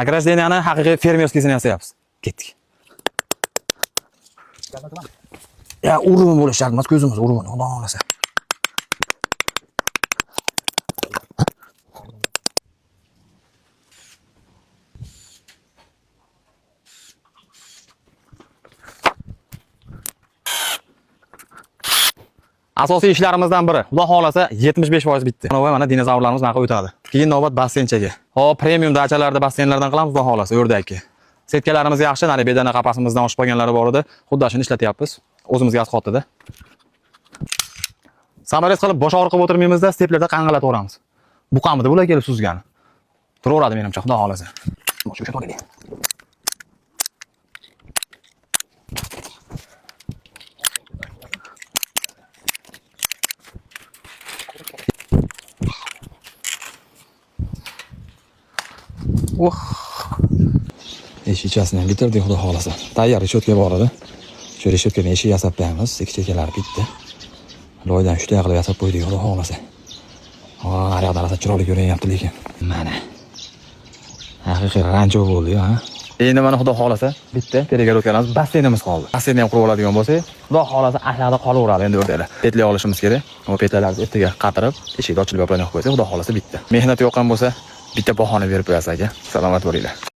Огражденияni haqiqiy fermerskiysini yasayapmiz. Ketdik. Ya urug'im bo'lish shart emas, ko'zimiz urug'ini, xudo xolasa. Asosiy ishlarimizdan biri, xudo xolasa 75% bitdi. Mana dinozavrlarimiz bunaqa o'tadi. Keyin navbat basseynchaga. Hop, premium dachalarda basseynlardan qilamiz, xudo xolasa, o'rdakka. Setkalarimiz yaxshi, nari bedana qapasimizdan oshib qolganlari bor edi. Xuddi shuni ishlatyapmiz. O'zimizga asqotdi-da. Samolyot qilib bosh og'riq qilib o'tirmaymizda, steplarda qangalatib Buqamidi bular kelib suzgan. Turaveradi menimcha, xudo xolasa. Shu to'g'ri. Eshikchasini bitirdik, xudo xolasa. Tayyor reshetka bor edi. Shu reshetkadan eshik yasab qo'yamiz. Ikki chekalari bitdi. Loydan shunday qilib yasab qo'ydik, xudo xolasa. Har yoqda rosa chiroyli ko'rinyapti lekin. Mana. Haqiqiy rancho bo'ldi, ha. Endi mana xudo xolasa bitta peregorodkamiz, basseynimiz qoldi. Basseynni ham qurib oladigan bo'lsak, xudo xolasa aşağıda qolaveradi endi o'rdaklar. Petlay olishimiz kerak. Bu petlarni ertaga qatirib, eshikni ochilib yopilib qo'ysak, xudo xolasa bitta. Mehnat yoqqan bo'lsa, bitta bahona berib qo'yasiz aka. Salomat bo'linglar.